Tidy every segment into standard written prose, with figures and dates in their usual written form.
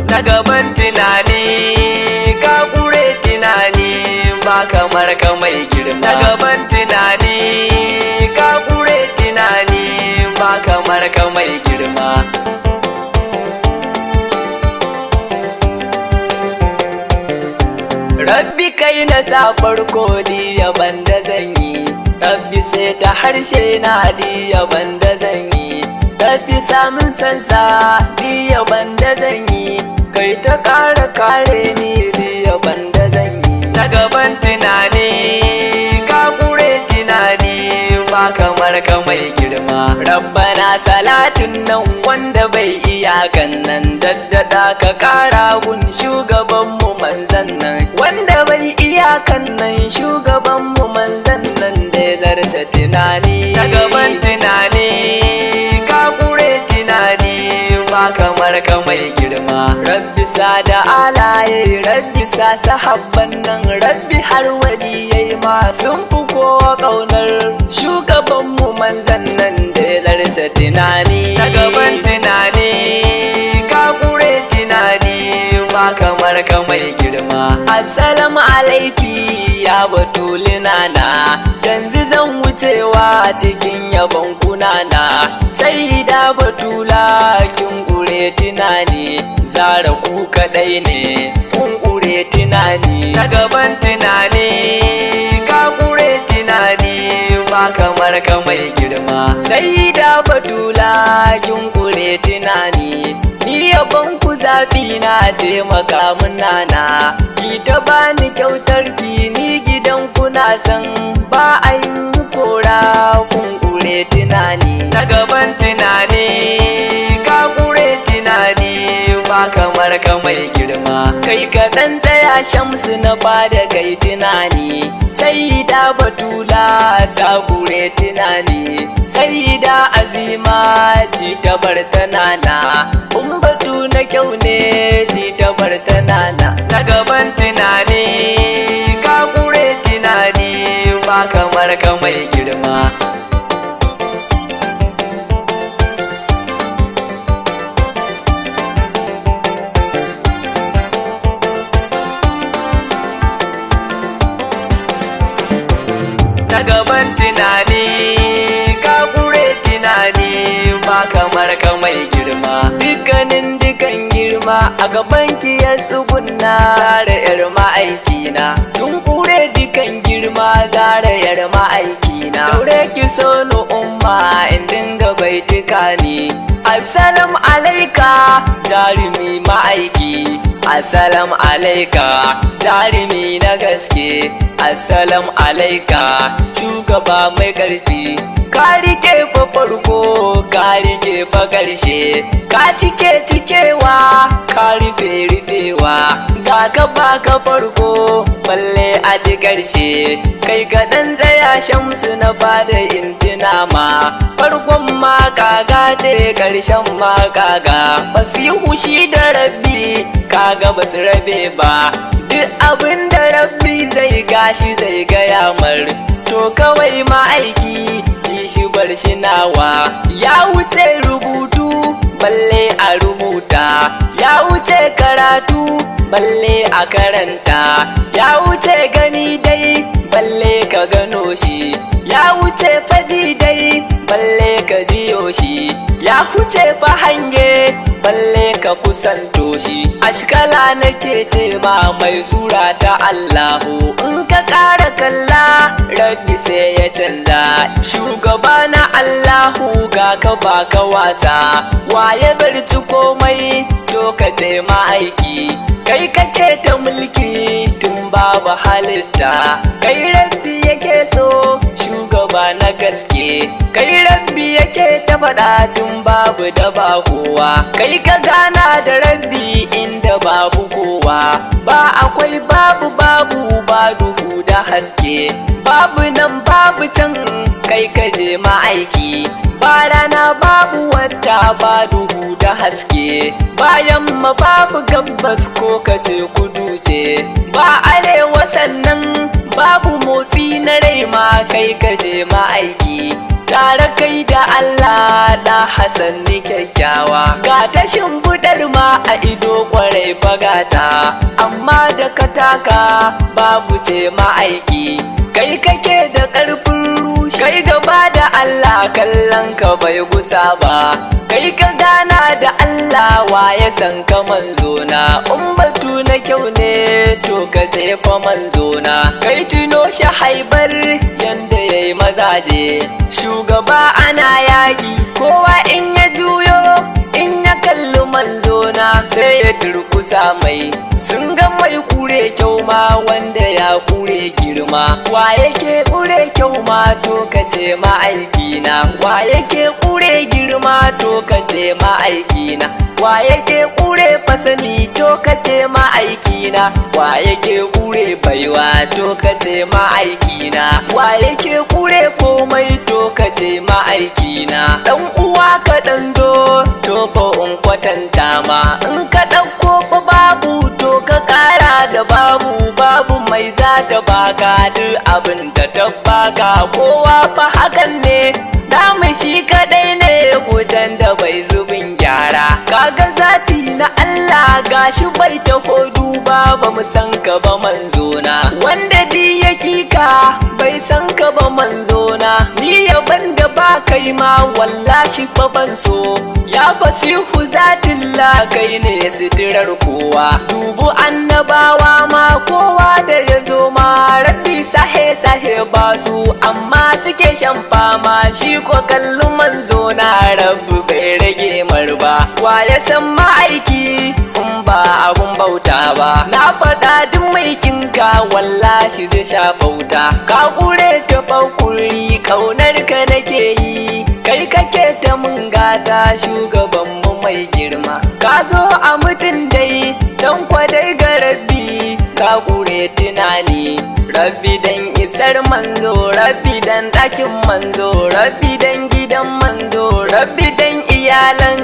Na gaban tunani ka kure tunani ba kamar ka mai girma. Na gaban tunani ka kure tunani ba kamar ka mai girma. Rabbi kai na sa farko yaban da zan yi, Rabbi sai ta harshe na yaban da zan yi, Rabbi samun sansa yaban da zan yi, kai ta kare ni yaban da zan yi. Na gaban tunani ka kure tunani ba kamar ka mai girma. Rabbana salatin nan wanda bai iyakan nan, daddada ka kara gun shugabanmu manzan nan, wanda bai iyakan nan shugabanmu manzan nan da ya zarta tunani. Na gaban tunani ka kure tunani ba kamar ka mai girma. Rabbi sa da alaye, Rabbi sa sahabban nan, Rabbi har waliyai ma sun fi kowa ƙaunar shugabanmu manzan nan da ya zarta tunani. Na gaban tunani ka kure tunani ba kamar ka mai girma. Assalamu alaiki ya batulina na, yanzu zan wucewa cikin yabon kunana. Sai da batula kin kure tunani, zara ku kadai ne kun kure tunani. Na gaban tunani ka kure tunani ba kamar ka mai girma. Sai da batula kin kure tunani, ni yabon ku zafi na taimaka mun nana, ki ta bani kyautar ni gidan kuna san ba a yi kora kun kure tunani. Na gaban tunani ka kure tunani ba kamar ka mai girma. Kai kaɗan tsaya Shamsu na bada kai tunani, sai da batula ta kure tunani, sai da Azima ji ta bar tanana, batu na kyau ne ji ta bar tanana. Na gaban tunani ka kure tunani ba kamar ka mai girma. Na gaban tunani ka kure tunani ba kamar ka mai girma. Dukkanin dukan girma a gaban ki ya tsugunna, zara yar ma'aikina. Tun kure dukan girma zara yar ma'aikina. Daure ki so ni umma in dinga baituka ni. Assalam alaika jarumi ma'aiki, assalam alaika jarumi na gaske, assalam alaika shugaba mai ƙarfi. Ka rike fa farko ka rike fa ƙarshe, ka cike cikewa ka rufe rufewa, ga ka baka farko balle a ci ƙarshe. Kai kaɗan tsaya Shamsu na bada intina ma, farkon ma kaga ce ƙarshen ma kaga. Basu yi hushi da Rabbi kaga basu rabe ba, duk abin da Rabbi zai gashi zai gaya mar. To kawai ma'aiki ji shi bar shi nawa, ya wuce rubutu balle a rubuta, ya wuce karatu balle a karanta, ya wuce gani dai balle ka gano shi, ya wuce faji dai balle ka jiyo shi, ya wuce fa hange balle ka kusanto shi. Ashkala nake ce ma mai sura ta Allahu, in ka ƙara kalla Rabbi sai ya canza. Shugaba na Allahu ga ka baka wasa, waye barci komai to ka ma'aiki. Kai kake ta mulki tun babu halitta, kai Rabbi yake so shugaba na gaske, kai Rabbi yake ta faɗa tun babu da ba kowa, kai ka gana da Rabbi inda babu kowa, ba akwai babu ba duhu da haske, babu nan babu can kai ka je ma'aiki, ba rana babu wata ba duhu da haske, ba yamma babu gabas ko kace kudu ce, ba arewa sannan babu motsi na rai ma kai ka je ma'aiki, tare kai da Allah da Hassan ni kyakkyawa ga ta shimfiɗar ma a ido kwarai bagata amma da kataka babu ce ma'aiki kai kake da ƙarfin rushe kai gaba da Allah kallon ka bai gusa ba kai ka gana da Allah wa ya san ka manzona in batu na kyau ne to ka ce fa manzona kai tuno shi haibar yanda yayi mazaje shugaba ana yaki kowa in ya juyo in ya kalli manzona sai ya durkusa mai sun ga mai kure kyau ma wanda ya kure girma wa yake kure kyau ma to ka ce ma'aikina wa yake kure girma to ka ce ma'aikina wa yake kure fasani to ka ce ma'aikina wa yake kure baiwa to ka ce ma'aikina wa yake kure komai to ka ce ma'aikina dan uwa ka dan zo to fa in kwatanta ma in ka dauko fa babu to ka kara da babu mai za ta baka duk abin da ta baka kowa fa hakan ne namu shi kadai ne gudan da bai zubin gyara kaga zati na Allah gashi bai taho duba ba mu san ka ba manzona wanda di ya kika bai san ka ba manzona ni yaban da ba kai ma wallahi fa ban so ya fasihu zatillah kai ne sitirar kowa dubu annabawa ma kowa da ya zo ma rabbi sahe ba su amma suke shan fama shi ko kallon manzona rabbi bai rage marba wa ya san ma'aiki in ba abun bauta ba na faɗa duk mai kinka wallahi zai sha bauta ka kure ta fakuri kaunar ka nake yi kai kake ta mun gata shugaban mu mai girma ka zo a mutum dai dan kwadai ga rabbi ka kure tunani rabbi dan isar manzo rabbi dan ɗakin manzo rabbi dan gidan manzo rabbi dan iyalan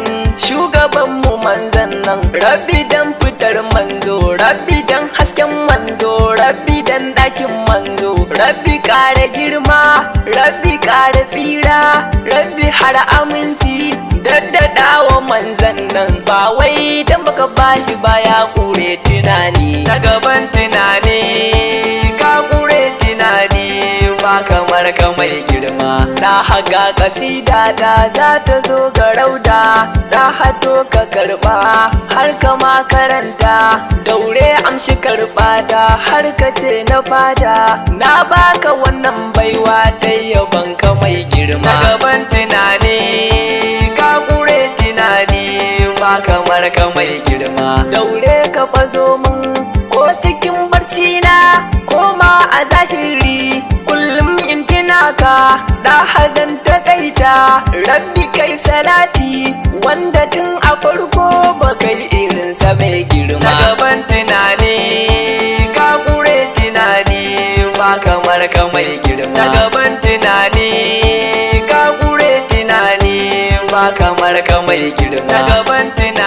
shugaban mu manzan nan rabbi dan fitar manzo rabbi dan hasken manzo rabbi dan ɗakin manzo rabbi ƙara girma rabbi ƙara tsira rabbi har aminci daddadawa manzan nan ba wai dan baka bashi ba ya kure tunani na gaban tunani ka kure tunani ba kamar ka mai girma na haga kasida ta za ta zo ga rauda na hato ka karba har ka makaranta daure amshi karba ta har ka ce na fada na baka wannan baiwa ta yaban ka mai girma na gaban tunani ka kure tunani ba kamar ka mai girma daure ka fazo mun ko cikin barci na ko ma a zashiri kullum in tuna ka da hazan takaita rabbi kai salati wanda tun a farko ba kai irin sa mai girma na gaban tunani ka kure tunani ba kamar ka mai girma na gaban tunani ka kure tunani ba kamar ka mai girma na gaban tunani